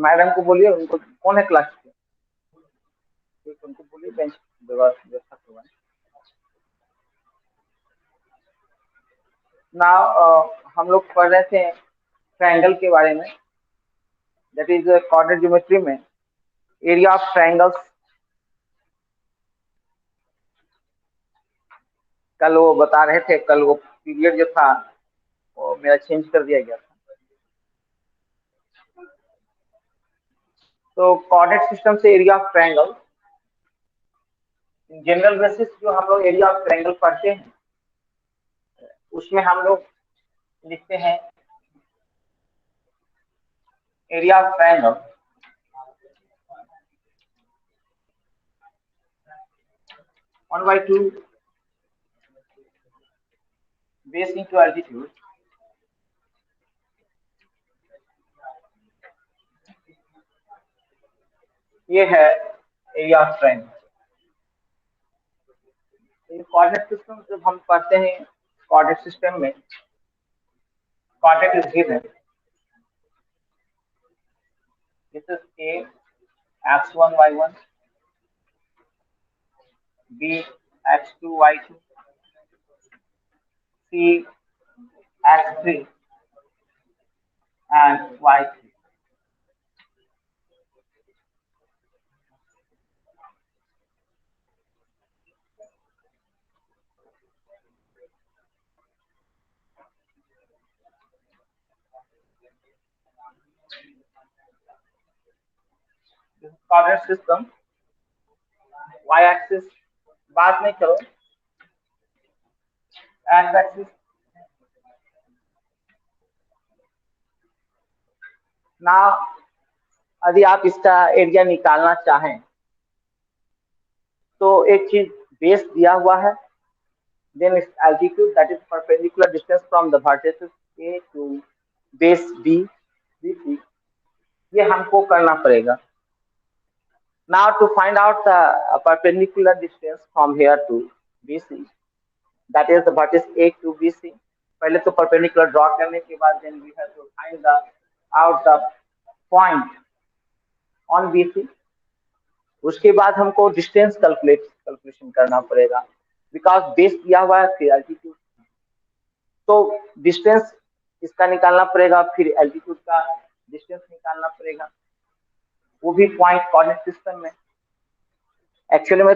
Madam को बोलिए, उनको कौन है क्लास के, ठीक, उनको बोलिए बेंच व्यवस्था करवाएं। ना हम लोग पढ़ रहे थे ट्रायंगल के बारे में, दैट इज कोऑर्डिनेट ज्योमेट्री में एरिया ऑफ ट्रायंगल्स। कल वो बता रहे थे, कल वो पीरियड जो था वो मेरा चेंज कर दिया गया था। तो कोऑर्डिनेट सिस्टम से area of triangle, general basis जो हम लोग एरिया ऑफ ट्रायंगल पढ़ते हैं उसमें हम लोग लिखते हैं area of triangle 1/2 base into altitude. ये है area of triangle. Coordinate system जब हम पढ़ते हैं, कोऑर्डिनेट सिस्टम में coordinate is given, this is a x1 y1, b x2 y2, c x3 and y3। Coordinate system y axis बात नहीं करो, x एक्सिस ना। यदि आप इसका एरिया निकालना चाहें तो एक चीज बेस दिया हुआ है, then its altitude, that is perpendicular distance from the vertices A to base B, BC, ये हमको करना पड़ेगा। Now to find out the perpendicular distance from here to BC, that is the vertex A to BC, पहले तो perpendicular draw करने के बाद then we have to find the out the point on BC। उसके बाद हमको distance calculation करना पड़ेगा, बिकॉज बेस दिया हुआ है फिर एल्टीट्यूड, तो डिस्टेंस इसका निकालना पड़ेगा, फिर एल्टीट्यूड का डिस्टेंस निकालना पड़ेगा, वो भी पॉइंट कोऑर्डिनेट सिस्टम में। एक्चुअली में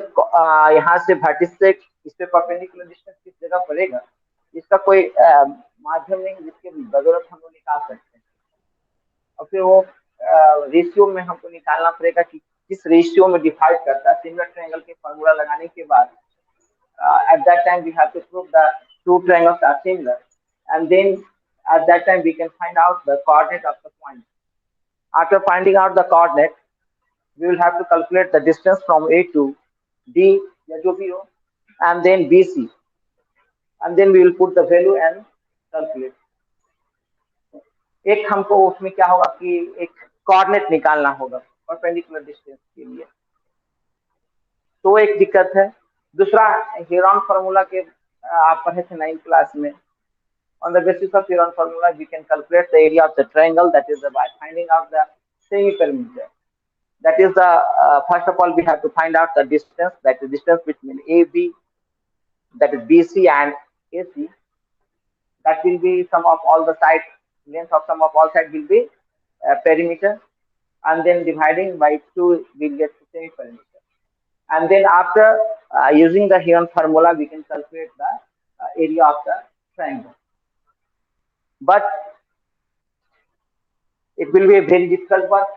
यहाँ से वर्टिस से इस पे परपेंडिकुलर डिस्टेंस किस जगह पड़ेगा, इसका कोई माध्यम नहीं जिसके बदौलत हम लोग निकाल सकते हैं। और फिर वो रेशियो में हमको निकालना पड़ेगा कि किस रेशियो में डिवाइड करता है। सिमिलर ट्रायंगल के फॉर्मूला लगाने के बाद at that time we have to prove the two triangles are similar, and then at that time we can find out the coordinate of the point. After finding out the coordinate, we will have to calculate the distance from A to D या जो भी हो, and then BC, and then we will put the value and calculate। एक हमको उसमें क्या होगा कि एक कोऑर्डिनेट निकालना होगा परपेंडिकुलर डिस्टेंस के लिए, तो एक दिक्कत है। दूसरा हेरॉन फार्मूला के आप पढ़े थे 9th क्लास में। On the basis of Heron formula, we can calculate the area of the triangle, that is by finding out the semi-perimeter. That is the first of all we have to find out the distance, that is distance between AB, that is BC and AC. That will be sum of all the sides, length of sum of all sides will be perimeter, and then dividing by 2 we'll get the semi-perimeter. And then after using the Heron formula, we can calculate the area of the triangle. But it will be a very difficult work,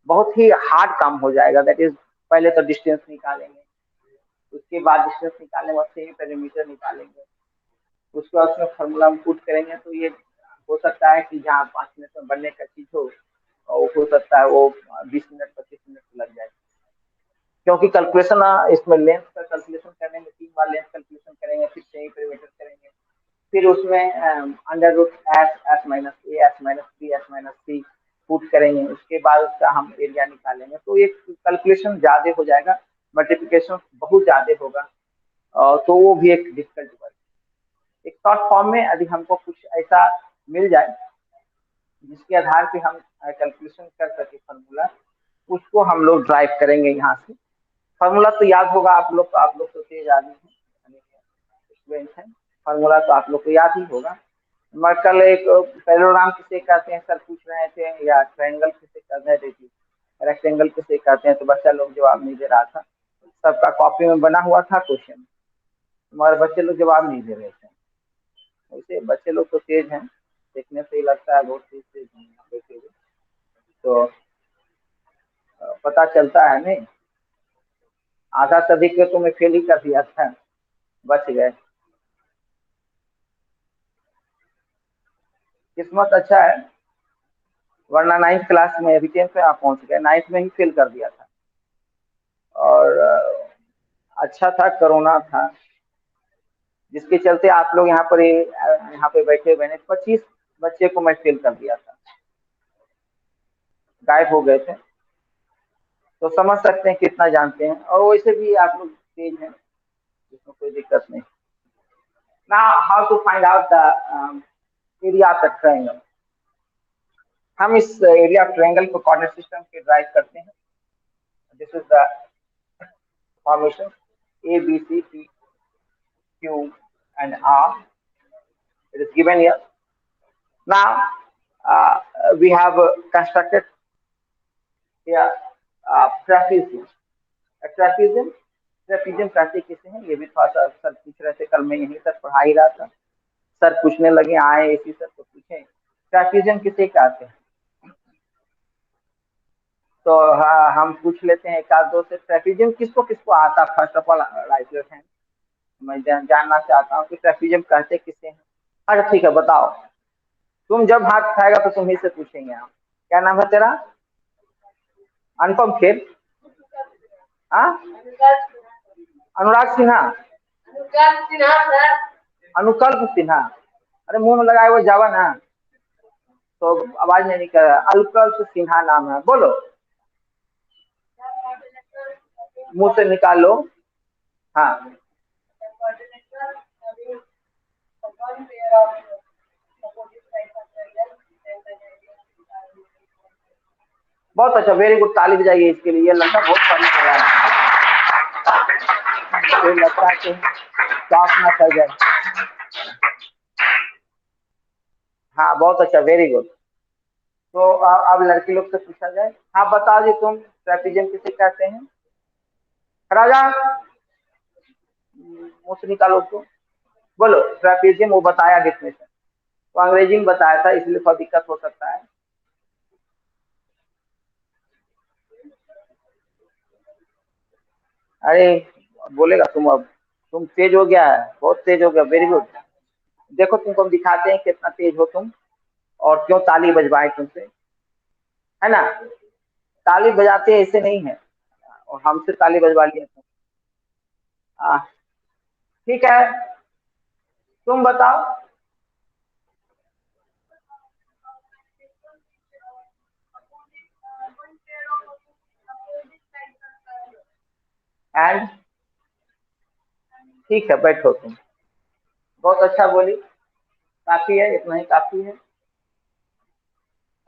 बहुत ही hard काम हो जाएगा। That is पहले तो distance निकालेंगे, उसके बाद distance निकालने के बाद सेमी पेरीमीटर निकालेंगे, उसके बाद उसमें फार्मूला में पुट करेंगे। तो ये हो सकता है कि जहाँ 5 मिनट में बनने का चीज हो, और हो सकता है वो 20 मिनट 25 मिनट लग जाए, क्योंकि कैलकुलेशन इसमें लेंथ का कैलकुलेशन करने में 3 बार लेंथ कैलकुलेशन करेंगे, फिर सेमी पेरीमीटर करेंगे, फिर उसमें under root S minus A S minus B S minus C put करेंगे, उसके बाद उसका हम एरिया निकालेंगे। तो ये कैलकुलेशन ज्यादा हो जाएगा, मल्टीप्लिकेशन बहुत ज्यादा होगा, तो वो भी एक डिफिकल्ट वर्क। एक शॉर्ट फॉर्म में यदि हमको कुछ ऐसा मिल जाए जिसके आधार पे हम कैलकुलेशन कर सके फार्मूला, उसको हम लोग ड्राइव करेंगे यहाँ से। फार्मूला तो याद होगा आप लोग तो तेज आदमी हैं, स्टूडेंट हैं, फार्मूला तो आप लोग को याद ही होगा। मैं कल एक पैरेललोग्राम किसे कहते हैं सर पूछ रहे थे, या ट्रायंगल किसे कहते हैं, देखिए रेक्टेंगल किसे कहते हैं, तो बच्चा लोग जवाब नहीं दे रहा था। सबका कॉपी में बना हुआ था क्वेश्चन, हमारे बच्चे लोग जवाब नहीं दे रहे थे। वैसे बच्चे लोग तो तेज हैं, देखने से ही लगता है बहुत तेज तेज हैं, देखेंगे तो पता चलता है नहीं। आधा से अधिक के तो मैं फेल ही कर दिया था, बच गए। किस्मत अच्छा है, वरना 9th क्लास में, अभी 10th में आप पहुंच गए, 9th में ही फेल कर दिया था। और अच्छा था, कोरोना था, जिसके चलते आप लोग यहाँ पर यहाँ पे बैठे हुए हैं। 25 बच्चे को मैं फेल कर दिया था, गायब हो गए थे। तो समझ सकते हैं कितना जानते हैं, और वैसे भी आप लोग तेज हैं, इसमें कोई दिक्कत नहीं। ना how to find out the area of the triangle. हम इस एरिया ऑफ ट्रायंगल को कोऑर्डिनेट सिस्टम के ड्राइव करते हैं। This is the formation A B C D Q and R, it is given here. Now uh, we have constructed here trapezium. Trapezium, trapezium कहते किसे हैं, ये भी थोड़ा सा सर पूछ रहे थे, कल मैं यही सर पढ़ा ही रहा था। सर पूछने लगे, आए इसी सर को पूछे ट्रेपीजियम किसे कहते हैं। तो हाँ, हम पूछ लेते हैं एक आध दो से, ट्रेपीजियम किसको किसको आता है। First of all right your hand, मैं जानना चाहता हूँ कि ट्रेपीजियम कहते किसे हैं। अच्छा ठीक है, बताओ। तुम जब हाथ उठाएगा तो तुम ही से पूछेंगे हम। क्या नाम है तेरा? अनुपम खेर? हाँ, अनुराग सिन्हा? अनुकल्प सिन्हा? अरे मुंह में लगाए हुए जावा ना, तो आवाज नहीं निकल रहा। अनुकल्प सिन्हा नाम है, बोलो मुंह से निकालो। हाँ, बहुत अच्छा, वेरी गुड, ताली बजाइए इसके लिए। ये लड़का बहुत सारी तैयार है, ये लगता है कि टॉप ना कर जाए। हाँ बहुत अच्छा, वेरी गुड। तो अब लड़की लोग से पूछा जाए। हाँ बताओ जी, तुम ट्रेपीजियम किसे कहते हैं? राजा, मुंह से निकालो उसको, बोलो ट्रेपीजियम। वो बताया डिफिनेशन, तो अंग्रेजी में बताया था, इसलिए थोड़ा दिक्कत हो सकता है। अरे बोलेगा तुम, अब तुम तेज हो गया है, बहुत तेज हो गया, वेरी गुड। देखो तुमको हम दिखाते हैं कितना तेज हो तुम, और क्यों ताली बजवाए तुमसे, है ना। ताली बजाते ऐसे नहीं है, और हमसे ताली बजवा लिया तुम। ठीक है, तुम बताओ। एंड, ठीक है बैठो तुम, बहुत अच्छा बोली, काफी है, इतना ही काफी है।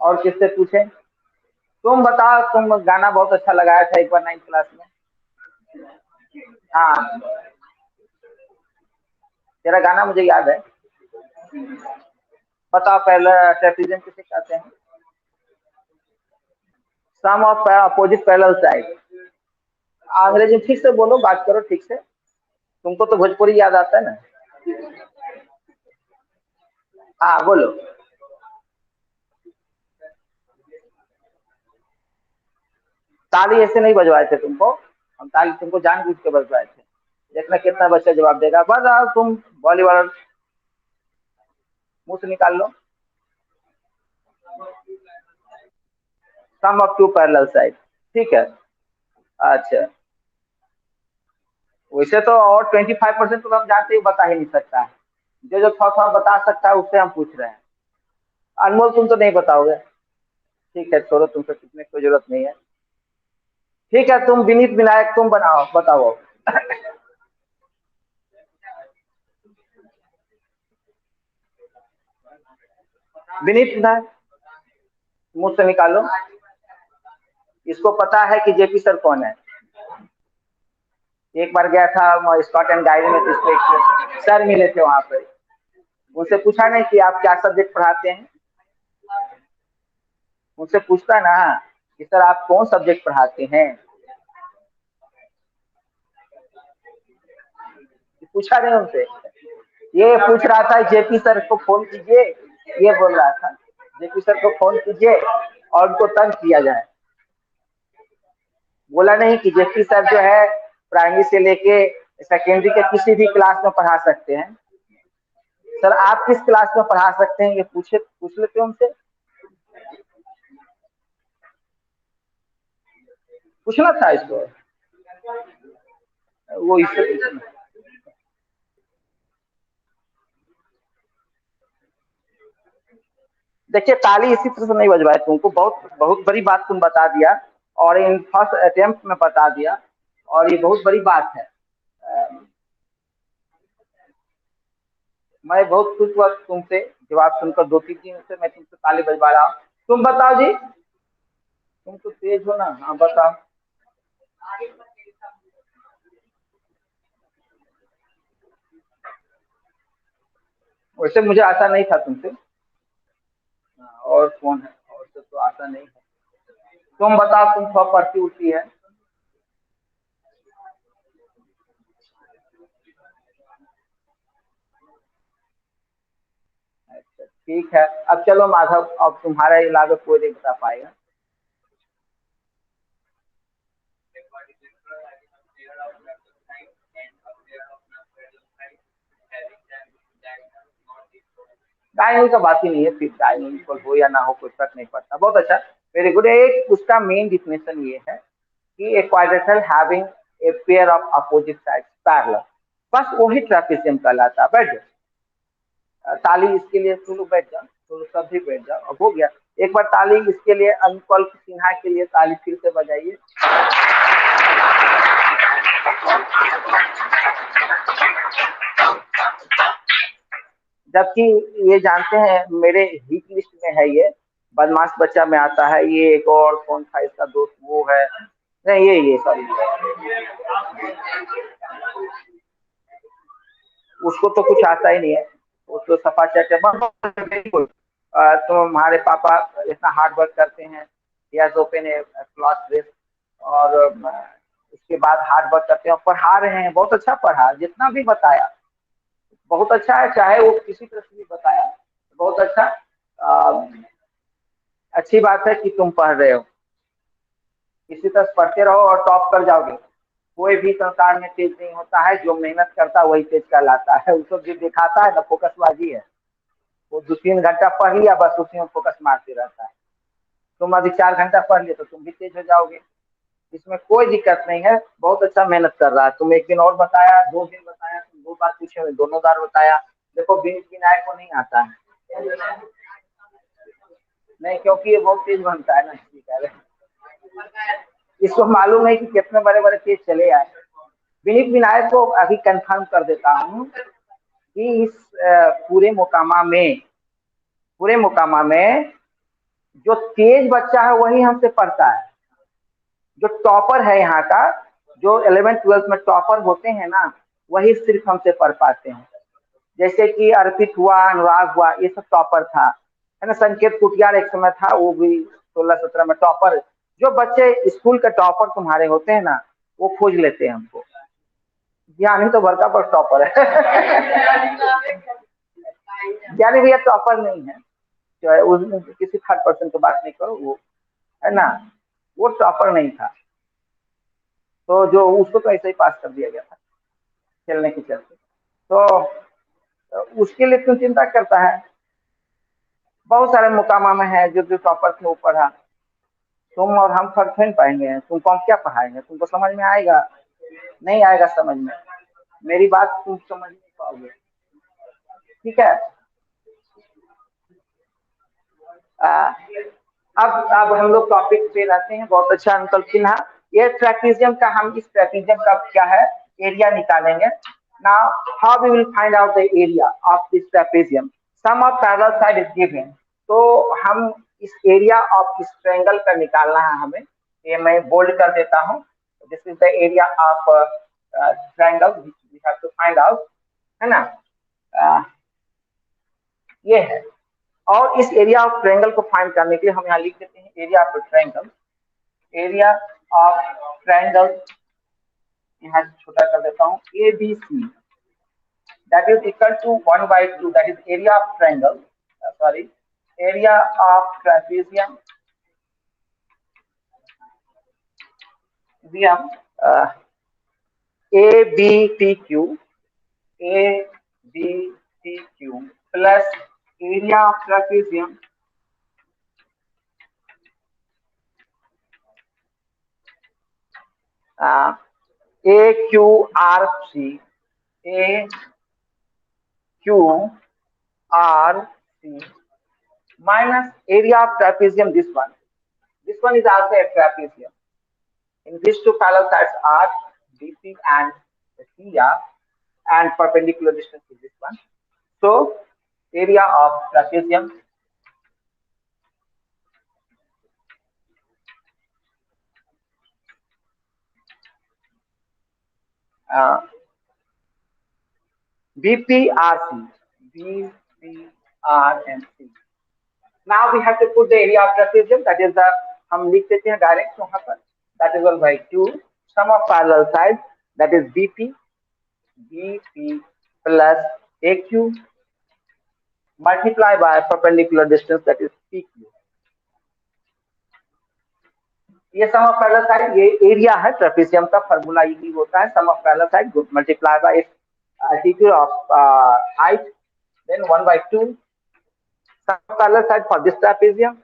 और किससे पूछे? तुम बताओ, तुम गाना बहुत अच्छा लगाया था एक बार 9th क्लास में। हाँ, तेरा गाना मुझे याद है। बताओ पहले, ट्रेपीजियम किसे कहते हैं? सम ऑफ अपोजिट पैरेलल साइड। अंग्रेजी ठीक से बोलो, बात करो ठीक से, तुमको तो भोजपुरी याद आता है ना। हाँ बोलो। ताली ऐसे नहीं बजवाए थे तुमको, हम ताली तुमको जानबूझ के बजवाए थे। देखना कितना बच्चा जवाब देगा। बस आओ तुम, बॉलीवुड, मुंह से निकाल लो। सम ऑफ टू पैरेलल साइड, ठीक है। अच्छा, वैसे तो और 25% तो हम जानते ही, बता ही नहीं सकता है। जो जो थोड़ा थोड़ा बता सकता है उससे हम पूछ रहे हैं। अनमोल तुम तो नहीं बताओगे, ठीक है छोड़ो, तुमसे पूछने की कोई जरूरत नहीं है। ठीक है, तुम विनीत विनायक तुम बनाओ, बताओ। विनीत विनायक, मुंह से निकालो। इसको पता है कि जेपी सर कौन है? एक बार गया था स्कॉट एंड गाइड में, तो इसको एक सर मिले थे वहां पर। उनसे पूछा नहीं कि आप क्या सब्जेक्ट पढ़ाते हैं? उनसे पूछता ना कि सर आप कौन सब्जेक्ट पढ़ाते हैं? पूछा नहीं उनसे। ये पूछ रहा था जेपी सर को फोन कीजिए, ये बोल रहा था जेपी सर को फोन कीजिए और उनको तंग किया जाए। बोला नहीं कि जेपी सर जो है प्राइमरी से लेके सेकेंडरी के किसी भी क्लास में पढ़ा सकते हैं। सर आप किस क्लास में पढ़ा सकते हैं, ये पूछ लेते उनसे। पूछना था इसको, वो इससे पूछना। देखिए ताली इसी तरह से नहीं बजवाए, तुमको बहुत बहुत बड़ी बात तुम बता दिया, और इन फर्स्ट अटेम्प्ट में बता दिया, और ये बहुत बड़ी बात है। मैं बहुत खुश हुआ तुमसे जवाब सुनकर। 2-3 दिन से मैं तुमसे ताली बजवा रहा हूँ। तुम बताओ जी, तुम तो तेज हो ना, हाँ बताओ। वैसे मुझे आशा नहीं था तुमसे। हाँ, और कौन है, और से तो आशा नहीं है। तुम बताओ, तुम थोड़ा पढ़ती उड़ती है? अच्छा ठीक है। अब चलो माधव, अब तुम्हारे अलावा कोई नहीं बता पाएगा। डायनिंग का बात ही नहीं है, फिर डायनिंग इक्वल हो या ना हो कोई फर्क नहीं पड़ता। बहुत अच्छा, वेरी गुड। एक उसका मेन डिफिनेशन ये है कि a quadrilateral having a pair of opposite sides parallel, बस वही ट्रापेजियम कहलाता है। बैठ जाओ, ताली इसके लिए, तुम लोग बैठ जाओ, तुम लोग सब भी बैठ जाओ, अब हो गया। एक बार ताली इसके लिए, अनुपल सिन्हा के लिए ताली फिर से बजाइए। जबकि ये जानते हैं मेरे हिट लिस्ट में है ये, बदमाश बच्चा में आता है ये, एक और कौन था इसका दोस्त, वो है, नहीं ये सॉरी, उसको तो कुछ आता ही नहीं है, वो तो सफा चट है। तो हमारे पापा इतना हार्ड वर्क करते हैं, या ओपन है क्लॉथ ड्रेस, और उसके बाद हार्ड वर्क करते हैं और पढ़ा रहे हैं। बहुत अच्छा पढ़ा, जितना भी बताया बहुत अच्छा है, चाहे वो किसी तरह से भी बताया बहुत अच्छा। अ, अच्छी बात है कि तुम पढ़ रहे हो, इसी तरह पढ़ते रहो और टॉप कर जाओगे। कोई भी संसार में तेज नहीं होता है, जो मेहनत करता है वही तेज कहलाता है। उसको जो दिखाता है ना फोकसबाजी है, वो 2-3 घंटा पढ़ लिया बस उसी में फोकस मारते रहता है। तुम अभी 4 घंटा पढ़ लिए तो तुम भी तेज हो जाओगे, इसमें कोई दिक्कत नहीं है। बहुत अच्छा मेहनत कर रहा है। तुम एक दिन और बताया, 2 दिन बताया, तुम 2 बार पूछे हुए, दोनों बार बताया। देखो विनीत विनायक को नहीं आता है, नहीं क्योंकि ये बहुत तेज बनता है ना, इसको मालूम है कि कितने बड़े बड़े तेज चले आए। विनीत विनायक को अभी कंफर्म कर देता हूँ कि इस पूरे मोकामा में जो तेज बच्चा है वही हमसे पढ़ता है। जो टॉपर है यहाँ का, जो 11th 12th में टॉपर होते हैं ना, वही सिर्फ हमसे पढ़ पाते हैं। जैसे कि अर्पित हुआ, अनुराग हुआ, ये सब टॉपर था, है ना। संकेत कुटियार एक समय था, वो भी 16-17 में टॉपर। जो बच्चे स्कूल के टॉपर तुम्हारे होते हैं ना, वो खोज लेते हैं हमको। ज्ञानी तो बड़का पर टॉपर है। ज्ञानी भैया टॉपर नहीं है, चाहे उसमें किसी थर्ड पर्सन की बात नहीं करो, वो है ना, वो टॉपर नहीं था। तो जो उसको तो ऐसे ही पास कर दिया गया था खेलने के चलते। तो उसके लिए क्यों चिंता करता है? बहुत सारे मुकामा में है जो जो टॉपर थे वो पढ़ा। तुम और हम फर्क नहीं पाएंगे, तुमको हम क्या पढ़ाएंगे, तुमको समझ में आएगा? नहीं आएगा समझ में, मेरी बात तुम समझ नहीं पाओगे। ठीक है। आ, अब हम लोग टॉपिक पे रहते हैं। बहुत अच्छा अंकल सिन्हा। ये ट्रैपीजियम का, हम इस ट्रैपीजियम का क्या है, एरिया निकालेंगे। Now how we will find out the area of this trapezium? Sum of parallel side is given. तो हम इस एरिया ऑफ इस ट्रायंगल का निकालना है हमें। ये मैं बोल्ड कर देता हूँ। This is the area of triangle we have to find out, है ना। ये है। और इस एरिया ऑफ ट्रायंगल को फाइंड करने के लिए हम यहाँ लिख देते हैं area of triangle. Area of triangle यहाँ छोटा कर देता हूँ, A B C, that is equal to 1/2, that is area of triangle, sorry, area of trapezium, uh, ABTQ, ABTQ plus area of trapezium AQRC, AQRC minus area of trapezium, this one. This one is also a trapezium. In these two parallel sides are BP and CR, and perpendicular distance is this one. So area of trapezium BPRC, BPRC. Now we have to put the area of trapezium, that is the, हम लिख देते हैं direct वहां पर, that is 1/2 sum of parallel sides, that is BP plus AQ multiply by perpendicular distance, that is PQ. ये sum of parallel side, ये area है trapezium का, फार्मूला यही होता है, sum of parallel side multiply by altitude of height, then 1/2 sum of parallel side for this trapezium,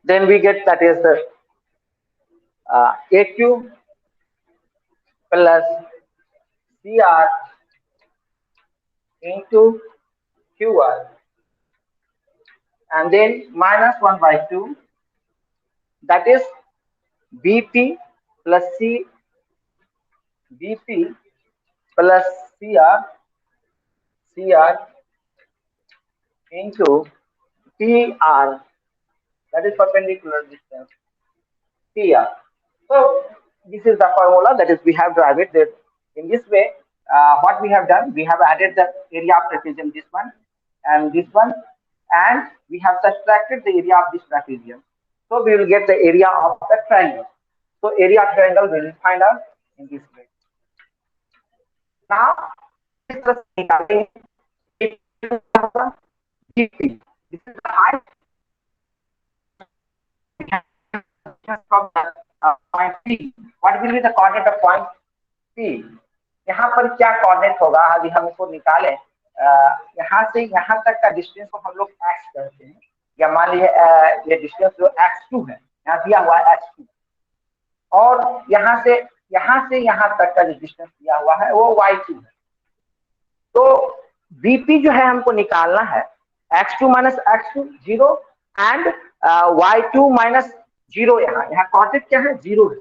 then we get that is AQ plus CR into QR, and then minus 1/2, that is BP plus BP plus CR into PR, that is perpendicular distance, PR. So this is the formula, that is we have derived it that in this way. What we have done, we have added the area of trapezium, this one and this one, and we have subtracted the area of this trapezium. So we will get the area of the triangle. So area of triangle we will find out in this way. Now this is the height from point P. What will be the coordinate of point P? यहाँ पर क्या coordinate होगा, अभी हम इसको निकाले। यहाँ से यहाँ तक का डिस्टेंस को हम लोग x कहते हैं, या मान लीजिए ये डिस्टेंस जो x2 है, यहाँ दिया हुआ है x2, और यहाँ से यहाँ तक का जो डिस्टेंस दिया हुआ है वो y2 है। तो BP जो है हमको निकालना है, x2 minus x2 0 and y2 minus 0, यहाँ कोऑर्डिनेट क्या है, 0 है।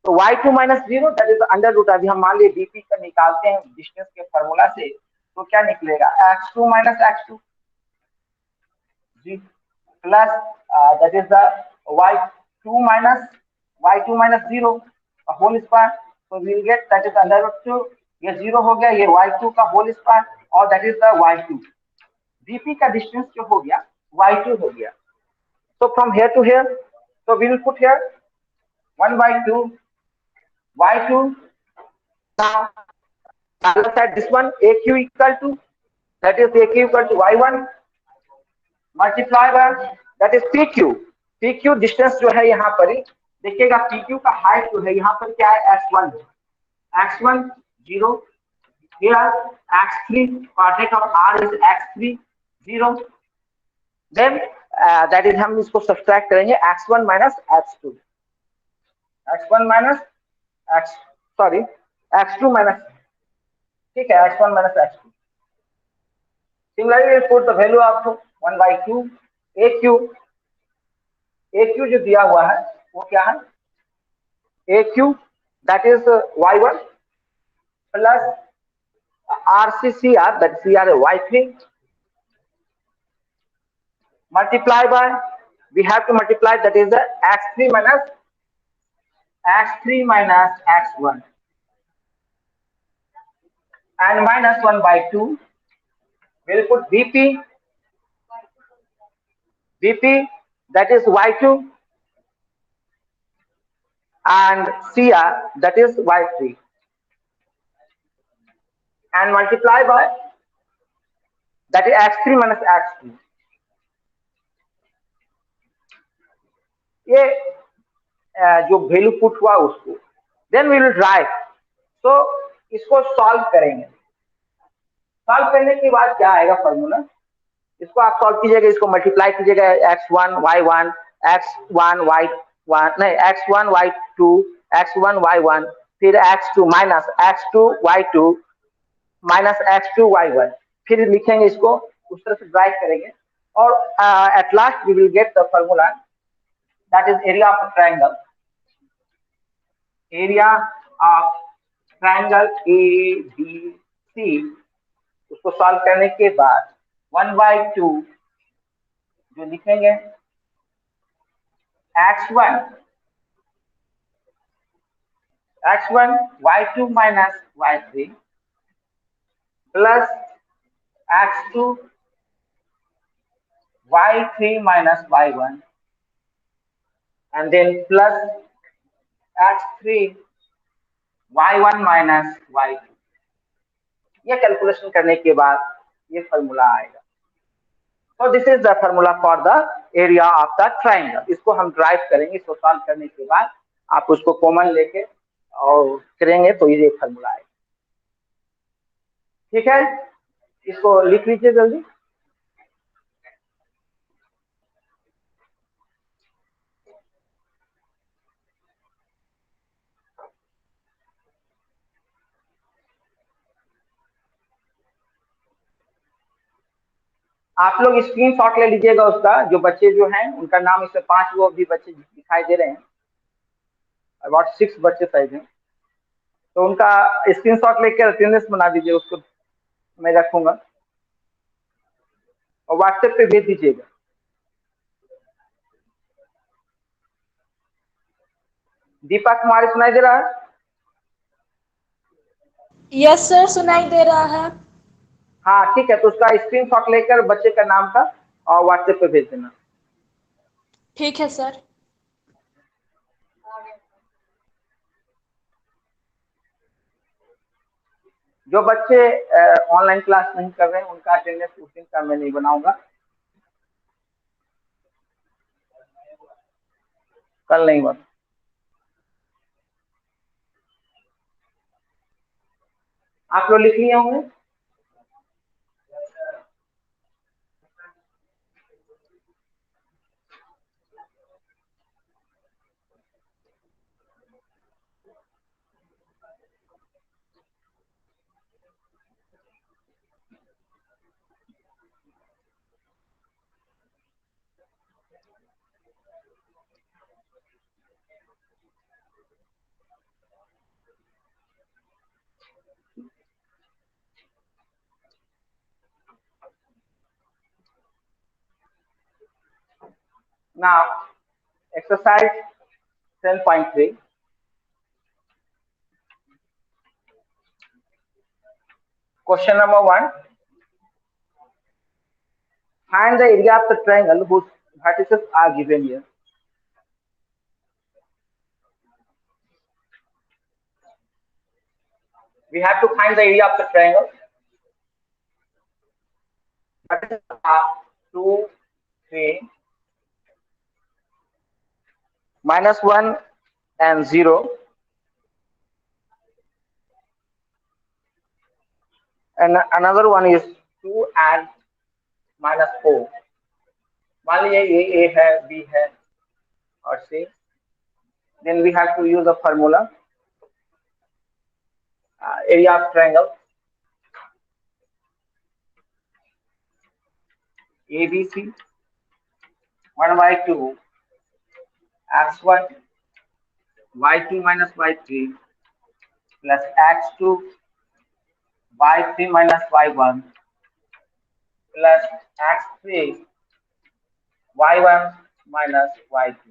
तो y2 minus 0, that is under root. अभी हम मान लिए BP का निकालते हैं डिस्टेंस के फॉर्मूला से, तो क्या निकलेगा, x2 minus x2 plus that is the y2 minus 0 whole square, so we will get that is under root 2, ये 0 हो गया, ये y2 का होल स्क्वायर, और that is the y2। BP का डिस्टेंस जो हो गया y2 हो गया। So from here to here, so we will put here 1/2 y2. Now look at this one, AQ equal to, that is AQ equal to y1 multiply by that is PQ। PQ distance जो है यहाँ पर ही देखिएगा, PQ का height जो है यहाँ पर क्या है, x1 0, here x3, coordinate of r is x3 0, then that is हम इसको सब्सट्रैक्ट करेंगे x1 minus x2 minus, ठीक है, x1 minus x2। Similarly, we'll put the value of 1/2 AQ जो दिया हुआ है वो क्या है, AQ that is y1 plus RCCR, that CR Y3, multiply by, we have to multiply, that is the x3 minus x1, and minus 1 by 2. We'll put VP, that is Y2, and CR, that is Y3, and multiply by, that is x3 minus x2. ये जो value put हुआ उसको, then we will drive. तो इसको solve करेंगे। Solve करने के बाद क्या आएगा फॉर्मूला, इसको आप सॉल्व कीजिएगा, इसको मल्टीप्लाई कीजिएगा, x1 y1 x1 y1 नहीं x1 y2 x1 y1, फिर x2 minus x2 y2 minus x2 y1, फिर लिखेंगे इसको, उस तरह से ड्राइव करेंगे, और at last we will get the formula, that is area of triangle. Area of triangle ABC, उसको सॉल्व करने के बाद 1/2 जो लिखेंगे x1 y2 minus y3 plus x2 y3 minus y1, and then plus x3 y1 minus y2। ये calculation करने के बाद ये फॉर्मूला आएगा। तो this is the formula for the area of the triangle. इसको हम ड्राइव करेंगे, इसको सॉल्व करने के बाद आप उसको कॉमन लेके और करेंगे तो ये फॉर्मूला आएगा। ठीक है, इसको लिख लीजिए जल्दी। आप लोग स्क्रीनशॉट ले लीजिएगा उसका, जो बच्चे जो हैं उनका नाम, इसमें 5 वो भी बच्चे दिखाई दे रहे हैं, अबाउट 6 बच्चे शायद हैं, तो उनका स्क्रीनशॉट लेकर अटेंडेंस बना दीजिए, उसको मैं रखूंगा और व्हाट्सएप पे भेज दीजिएगा। दीपा कुमारी सुनाई दे रहा है? यस सर, सुनाई दे रहा है। हाँ ठीक है, तो उसका स्क्रीनशॉट लेकर बच्चे का नाम का और व्हाट्सएप पे भेज देना। ठीक है सर। जो बच्चे ऑनलाइन क्लास नहीं कर रहे हैं उनका अटेंडेंस उस दिन का मैं नहीं बनाऊंगा, कल नहीं बना। आप लोग लिख लिए होंगे? Now, exercise 10.3. Question number 1. Find the area of the triangle whose vertices are given here. We have to find the area of the triangle. Vertices are 2, 3, -1 and 0. And another one is 2 and -4. मान लीजिए ये A है, B है और C. Then we have to use a formula. Area of triangle ABC 1/2 x1 y2 minus y3 plus x2 y3 minus y1 plus x3 y1 minus y2।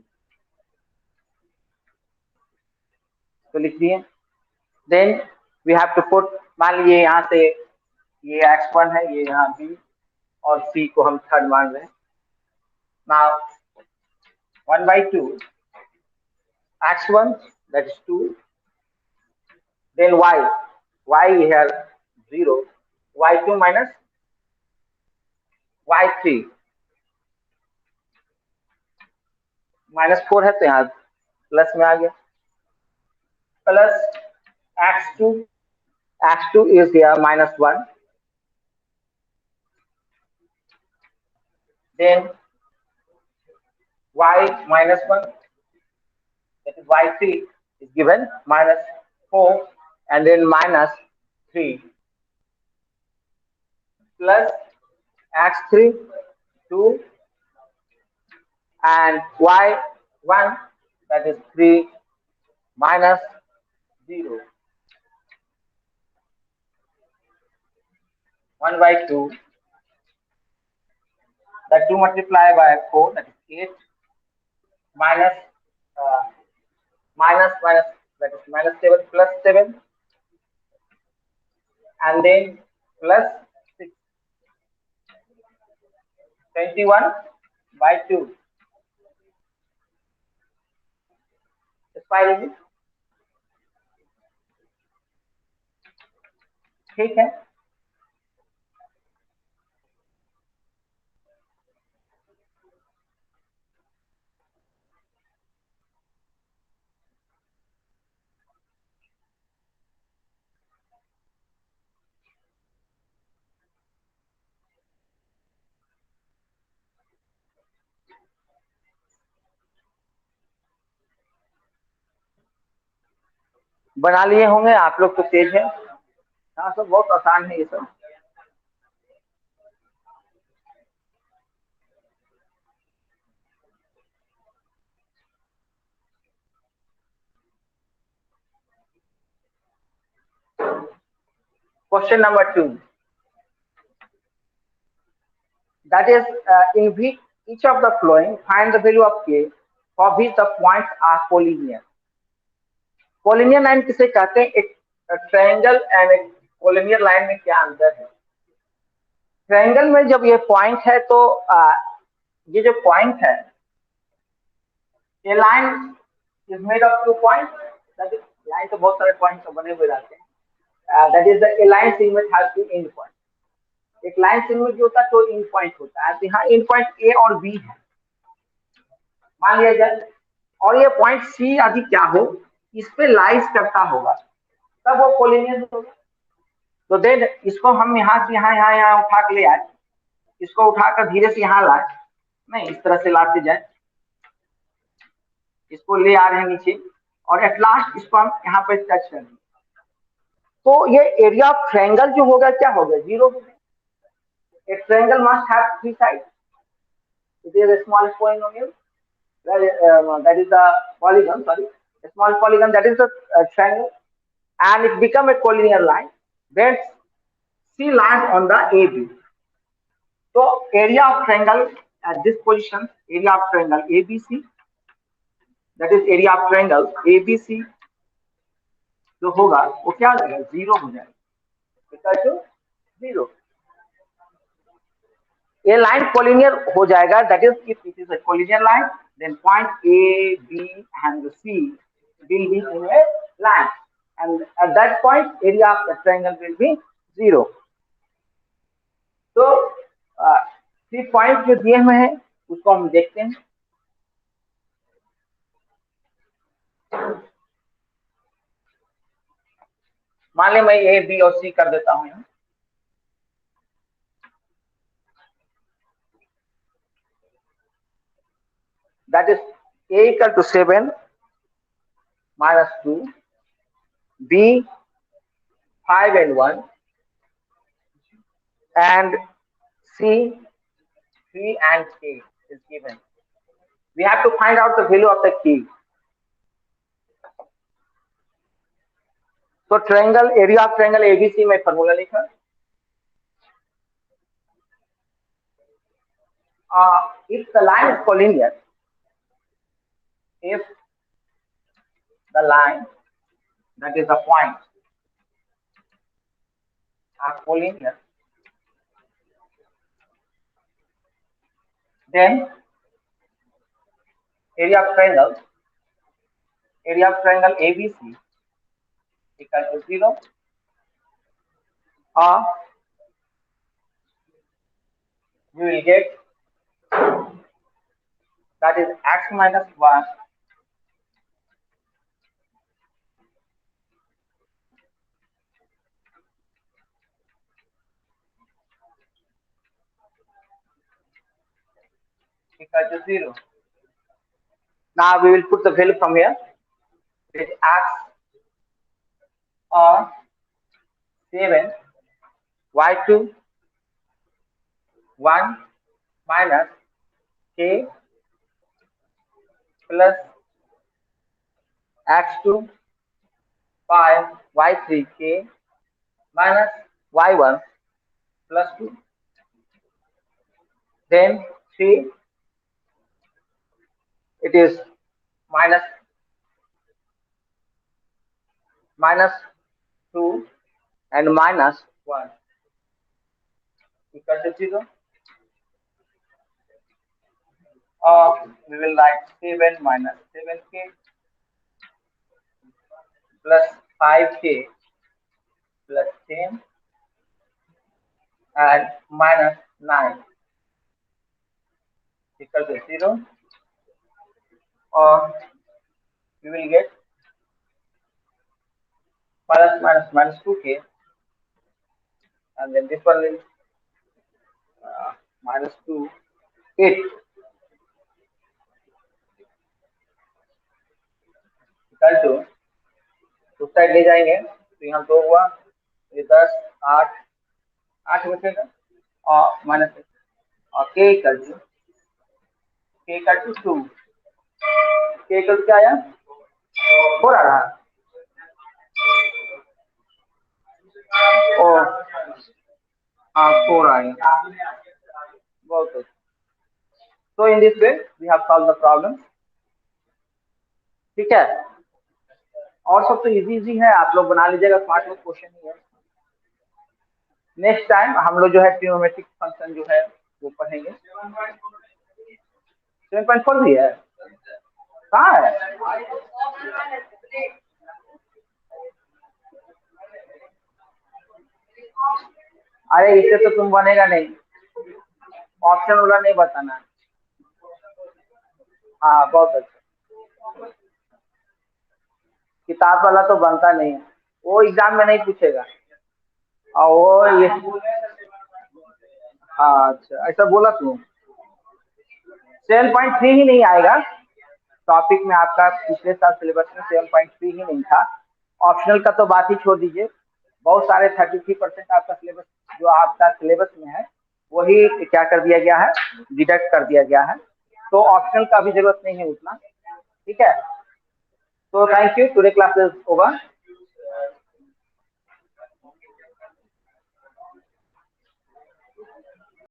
तो लिख दिए। Then we have to put, मान लीजिए यहाँ से ये x1 है, ये यहाँ b और c को हम थर्ड मान रहे हैं। Now 1/2 x1 that is 2, then y here 0, y2 minus y3 -4 है तो यहाँ प्लस में आ गया, plus x2 is here -1, then y -1, that is y3 is given -4, and then -3 plus x3 2 and y1 that is 3 minus 0, 1/2, that 2 multiplied by 4 that is 8, minus minus that is -7 plus 7, and then plus 6, 21/2 is 5। ठीक है, बना लिए होंगे आप लोग तो तेज है। हाँ सब बहुत आसान है ये सब। Question number 2, that is in which each of the following find the value of k for which the points are collinear। Collinear line किसे कहते हैं? एक ट्रायंगल एंड एक कोलिनियर लाइन में क्या अंतर है? ट्रायंगल में जब ये पॉइंट है तो ये जो पॉइंट है, ये line is made of 2 point, line तो बहुत सारे पॉइंट बने हुए रहते हैं, that is the line segment has 2 and point. एक लाइन सेगमेंट जो होता है तो एंड पॉइंट होता है, तो यहाँ एंड पॉइंट ए और बी है मान लिया जाए, और ये पॉइंट सी अभी क्या हो, इस पे लाइज करता होगा तब वो कोलिनियर होगा। तो देन इसको हम यहाँ से यहाँ उठा के ले आए, इसको उठाकर धीरे से यहाँ लाए, नहीं इस तरह से लाते जाए, इसको ले आ रहे हैं नीचे और एट लास्ट इसको हम यहाँ पे टच कर दें, तो ये एरिया ऑफ ट्रायंगल जो होगा क्या होगा? 0 होगा। A triangle must have 3 sides. It is a small polynomial. That is the polygon. Sorry, a small polygon. That is the triangle, and it become a collinear line. Then C lands on the AB. So area of triangle at this position, area of triangle ABC. That is area of triangle ABC. जो होगा वो क्या हो जाएगा? 0 हो जाएगा, equal to 0। ये line collinear हो जाएगा, that is if it is a collinear line then point A B and C will be in a line, and at that point area of the triangle will be 0। तो 3 point जो दिए हुए हैं उसको हम देखते हैं। मान ले मैं ए बी और सी कर देता हूं यहाँ, that is a equal to 7 minus 2, b 5 and 1, and c 3 and k is given। We have to find out the value of the k। तो triangle, area of triangle ABC में formula लिखा, if the line is collinear, if the line, that is the point, are collinear, then area of triangle ABC equal to 0, or we will get, that is x minus 1 equal to 0. Now we will put the value from here. It is x or 7 y2 1 minus k plus x2 5 y3 k minus y1 plus 2. Then 3, it is minus 2 and minus 1 equal to 0. Or we will write 7 minus 7k plus 5k plus 10 and minus 9 equal to 0. Or we will get plus minus 2k, and then this one will minus 2, 8 equal to, उस side ले जाएंगे तो यहाँ 2 हुआ, ये 10 8 बचेगा और minus, और k equal to 2, k equal क्या आया, 4 आ रहा है। ओ हाँ 4 आएगा, बहुत अच्छा। So in this way we have solved the problem. ठीक है, और सब तो इजी है, आप लोग बना लीजिएगा, 5 लोग क्वेश्चन ही है। नेक्स्ट टाइम हम लोग जो है ट्रिग्नोमेट्रिक फंक्शन जो है वो पढ़ेंगे। 7.4 भी है, कहाँ है? अरे इससे तो तुम बनेगा नहीं, ऑप्शन वाला नहीं बताना। हाँ बहुत अच्छा, किताब वाला तो बनता नहीं है, वो एग्जाम में नहीं पूछेगा। और वो ये, हाँ अच्छा ऐसा बोला तू, 7.3 ही नहीं आएगा टॉपिक में आपका, पिछले साल सिलेबस में 7.3 ही नहीं था। ऑप्शनल का तो बात ही छोड़ दीजिए, बहुत सारे 33% आपका सिलेबस जो आपका सिलेबस में है वही क्या कर दिया गया है, डिडक्ट कर दिया गया है, तो ऑप्शनल का भी जरूरत नहीं है उतना। ठीक है, तो thank you, today class is over.